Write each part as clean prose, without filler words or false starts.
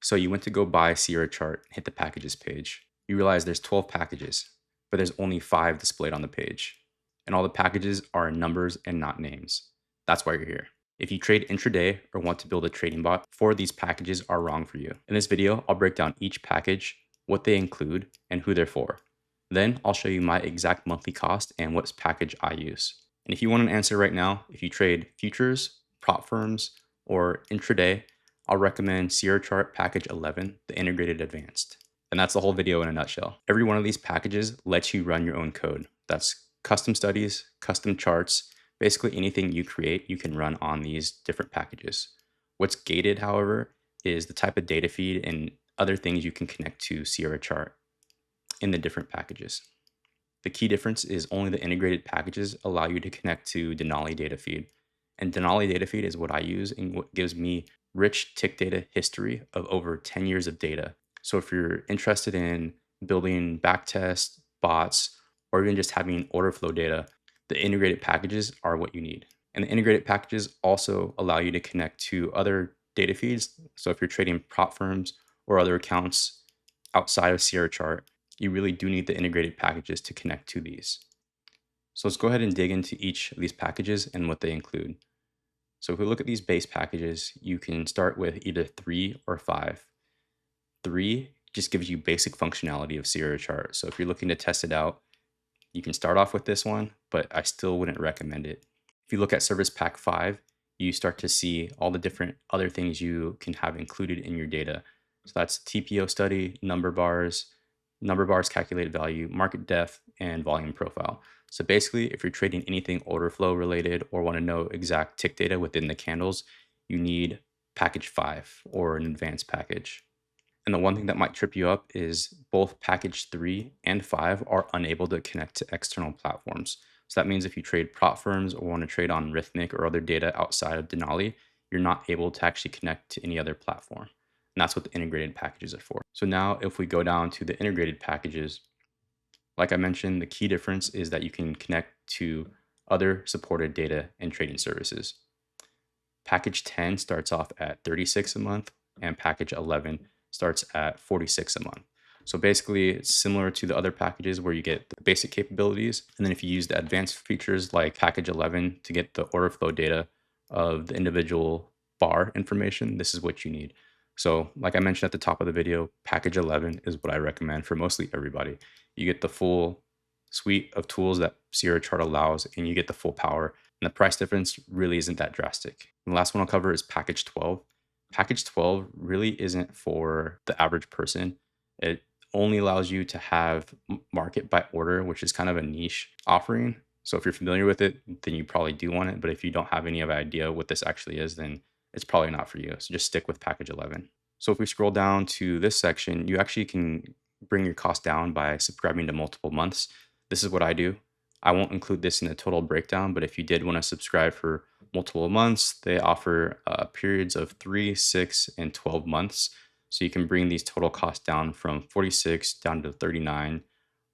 So you went to go buy Sierra chart, hit the packages page. You realize there's 12 packages, but there's only 5 displayed on the page. And all the packages are numbers and not names. That's why you're here. If you trade intraday or want to build a trading bot, 4 of these packages are wrong for you. In this video, I'll break down each package, what they include, and who they're for. Then I'll show you my exact monthly cost and what package I use. And if you want an answer right now, if you trade futures, prop firms, or intraday, I'll recommend Sierra Chart Package 11, the Integrated Advanced. And that's the whole video in a nutshell. Every one of these packages lets you run your own code. That's custom studies, custom charts, basically anything you create, you can run on these different packages. What's gated, however, is the type of data feed and other things you can connect to Sierra Chart in the different packages. The key difference is only the integrated packages allow you to connect to Denali data feed. And Denali data feed is what I use and what gives me rich tick data history of over 10 years of data. So if you're interested in building backtests, bots, or even just having order flow data, the integrated packages are what you need. And the integrated packages also allow you to connect to other data feeds. So if you're trading prop firms or other accounts outside of Sierra Chart, you really do need the integrated packages to connect to these. So let's go ahead and dig into each of these packages and what they include. So if we look at these base packages, you can start with either 3 or 5. 3 just gives you basic functionality of Sierra Chart. So if you're looking to test it out, you can start off with this one, but I still wouldn't recommend it. If you look at Service Pack 5, you start to see all the different other things you can have included in your data. So that's TPO study, number bars calculated value, market depth, and volume profile. So basically, if you're trading anything order flow related or want to know exact tick data within the candles, you need package 5 or an advanced package. And the one thing that might trip you up is both package 3 and 5 are unable to connect to external platforms. So that means if you trade prop firms or want to trade on Rithmic or other data outside of Denali, you're not able to actually connect to any other platform. And that's what the integrated packages are for. So now if we go down to the integrated packages, like I mentioned, the key difference is that you can connect to other supported data and trading services. Package 10 starts off at 36 a month and package 11 starts at 46 a month. So basically it's similar to the other packages where you get the basic capabilities. And then if you use the advanced features like package 11 to get the order flow data of the individual bar information, this is what you need. So like I mentioned at the top of the video, package 11 is what I recommend for mostly everybody. You get the full suite of tools that Sierra Chart allows and you get the full power. And the price difference really isn't that drastic. And the last one I'll cover is package 12. Package 12 really isn't for the average person. It only allows you to have market by order, which is kind of a niche offering. So if you're familiar with it, then you probably do want it. But if you don't have any idea what this actually is, then it's probably not for you. So just stick with package 11. So if we scroll down to this section, you actually can bring your cost down by subscribing to multiple months. This is what I do. I won't include this in the total breakdown, but if you did want to subscribe for multiple months, they offer periods of 3, 6, and 12 months. So you can bring these total costs down from 46 down to 39,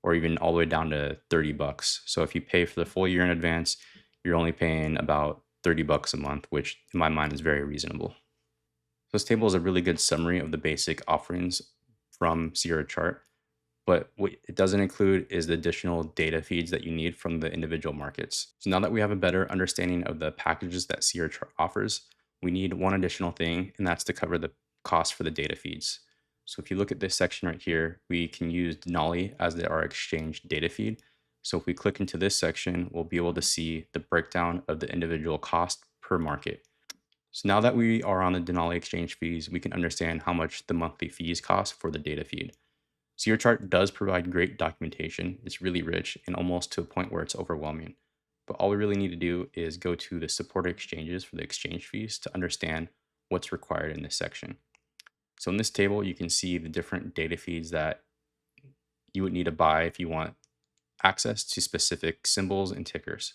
or even all the way down to $30. So if you pay for the full year in advance, you're only paying about $30 a month, which in my mind is very reasonable. So this table is a really good summary of the basic offerings from Sierra Chart. But what it doesn't include is the additional data feeds that you need from the individual markets. So now that we have a better understanding of the packages that Sierra Chart offers, we need one additional thing, and that's to cover the cost for the data feeds. So if you look at this section right here, we can use Denali as our exchange data feed. So if we click into this section, we'll be able to see the breakdown of the individual cost per market. So now that we are on the Denali exchange fees, we can understand how much the monthly fees cost for the data feed. Sierra Chart does provide great documentation. It's really rich and almost to a point where it's overwhelming. But all we really need to do is go to the supported exchanges for the exchange fees to understand what's required in this section. So in this table, you can see the different data feeds that you would need to buy if you want access to specific symbols and tickers.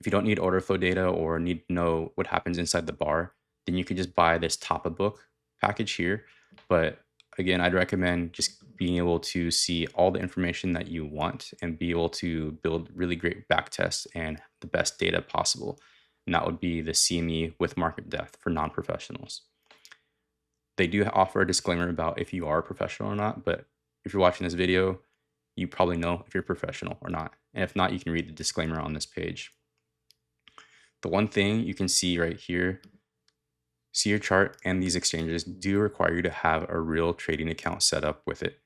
If you don't need order flow data or need to know what happens inside the bar, then you can just buy this top of book package here. But again, I'd recommend just being able to see all the information that you want and be able to build really great backtests and the best data possible. And that would be the CME with market depth for non-professionals. They do offer a disclaimer about if you are a professional or not, but if you're watching this video, you probably know if you're professional or not. And if not, you can read the disclaimer on this page. The one thing you can see right here, see your chart and these exchanges do require you to have a real trading account set up with it.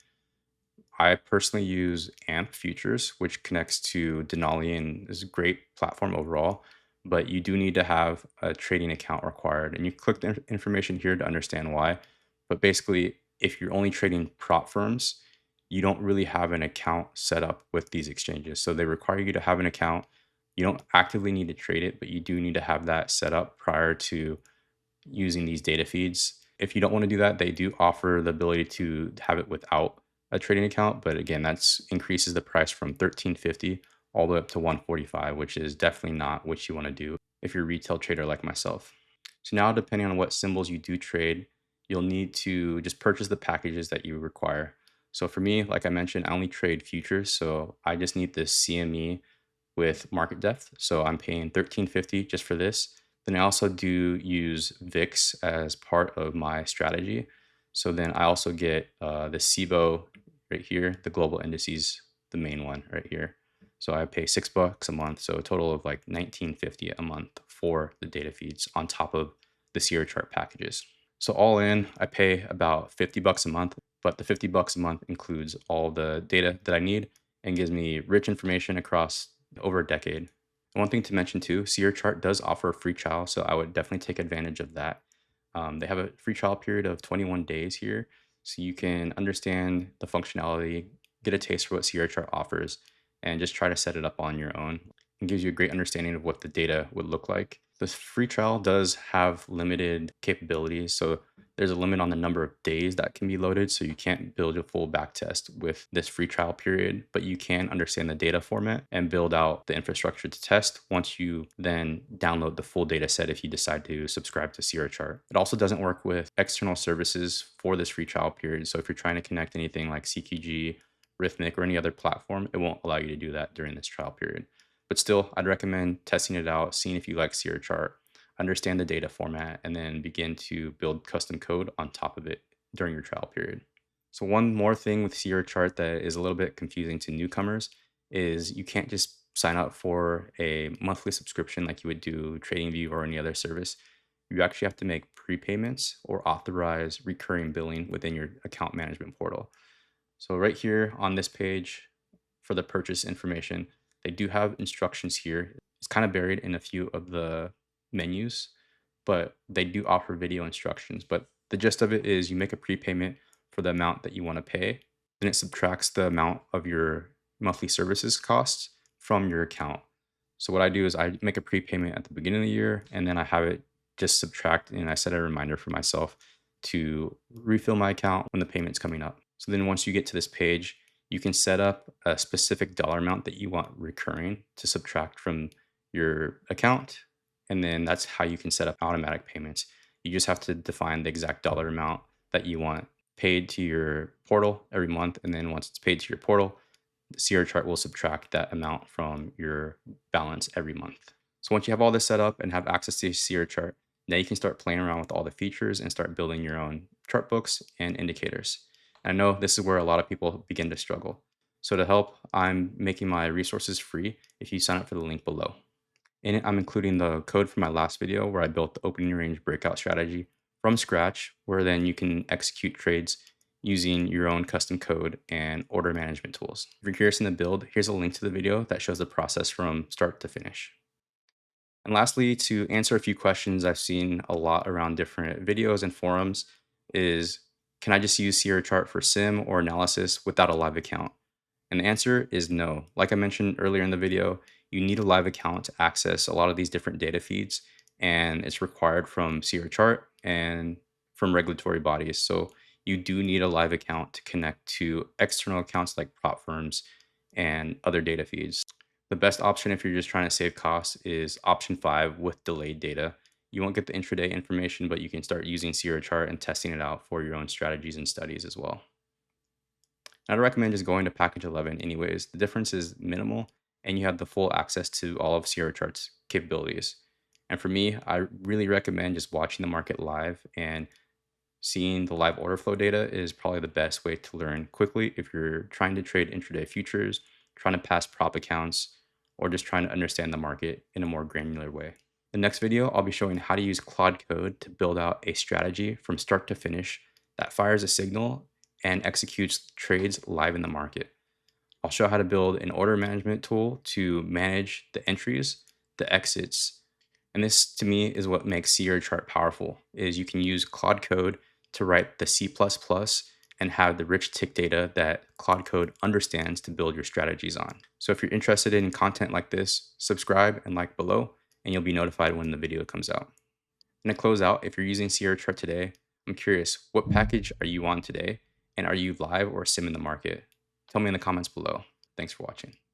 I personally use AMP Futures, which connects to Denali and is a great platform overall, but you do need to have a trading account required. And you click the information here to understand why. But basically, if you're only trading prop firms, you don't really have an account set up with these exchanges. So they require you to have an account. You don't actively need to trade it, but you do need to have that set up prior to using these data feeds. If you don't want to do that, they do offer the ability to have it without a trading account, but again, that's increases the price from 13.50 all the way up to 145, which is definitely not what you want to do if you're a retail trader like myself. So now, depending on what symbols you do trade, you'll need to just purchase the packages that you require. So for me, like I mentioned, I only trade futures, so I just need the CME with market depth. So I'm paying 13.50 just for this. Then I also do use VIX as part of my strategy. So then I also get the CBOE right here, the global indices, the main one right here. So I pay $6 a month, so a total of like 19.50 a month for the data feeds on top of the Sierra chart packages. So all in, I pay about $50 a month, but the $50 a month includes all the data that I need and gives me rich information across over a decade. One thing to mention too, Sierra Chart does offer a free trial, so I would definitely take advantage of that. They have a free trial period of 21 days here, so you can understand the functionality, get a taste for what Sierra Chart offers, and just try to set it up on your own. It gives you a great understanding of what the data would look like. This free trial does have limited capabilities, so there's a limit on the number of days that can be loaded, so you can't build a full backtest with this free trial period, but you can understand the data format and build out the infrastructure to test once you then download the full data set if you decide to subscribe to Sierra Chart. It also doesn't work with external services for this free trial period, so if you're trying to connect anything like CQG, Rithmic, or any other platform, it won't allow you to do that during this trial period. But still, I'd recommend testing it out, seeing if you like Sierra Chart, understand the data format, and then begin to build custom code on top of it during your trial period. So one more thing with Sierra Chart that is a little bit confusing to newcomers is you can't just sign up for a monthly subscription like you would do TradingView or any other service. You actually have to make prepayments or authorize recurring billing within your account management portal. So right here on this page for the purchase information, they do have instructions here. It's kind of buried in a few of the menus, but they do offer video instructions. But the gist of it is you make a prepayment for the amount that you want to pay. Then it subtracts the amount of your monthly services costs from your account. So what I do is I make a prepayment at the beginning of the year, and then I have it just subtract, and I set a reminder for myself to refill my account when the payment's coming up. So then once you get to this page, you can set up a specific dollar amount that you want recurring to subtract from your account. And then that's how you can set up automatic payments. You just have to define the exact dollar amount that you want paid to your portal every month. And then once it's paid to your portal, the Sierra chart will subtract that amount from your balance every month. So once you have all this set up and have access to your Sierra chart, now you can start playing around with all the features and start building your own chart books and indicators. And I know this is where a lot of people begin to struggle. So to help, I'm making my resources free if you sign up for the link below. In it, I'm including the code from my last video where I built the opening range breakout strategy from scratch, where then you can execute trades using your own custom code and order management tools. If you're curious in the build, here's a link to the video that shows the process from start to finish. And lastly, to answer a few questions I've seen a lot around different videos and forums is, can I just use Sierra chart for sim or analysis without a live account? And the answer is no. Like I mentioned earlier in the video, you need a live account to access a lot of these different data feeds, and it's required from Sierra chart and from regulatory bodies. So you do need a live account to connect to external accounts like prop firms and other data feeds. The best option if you're just trying to save costs is option 5 with delayed data. You won't get the intraday information, but you can start using Sierra chart and testing it out for your own strategies and studies as well. I'd recommend just going to package 11 anyways. The difference is minimal and you have the full access to all of Sierra chart's capabilities. And for me, I really recommend just watching the market live and Seeing the live order flow data is probably the best way to learn quickly if you're trying to trade intraday futures, trying to pass prop accounts, or just trying to understand the market in a more granular way. The next video, I'll be showing how to use Claude Code to build out a strategy from start to finish that fires a signal and executes trades live in the market. I'll show how to build an order management tool to manage the entries, the exits, and this to me is what makes See Your Chart powerful, is you can use Claude Code to write the C++ and have the rich tick data that Claude Code understands to build your strategies on. So if you're interested in content like this, subscribe and like below, and you'll be notified when the video comes out. And to close out, if you're using See Your Chart today, I'm curious, what package are you on today? And are you live or sim in the market? Tell me in the comments below. Thanks for watching.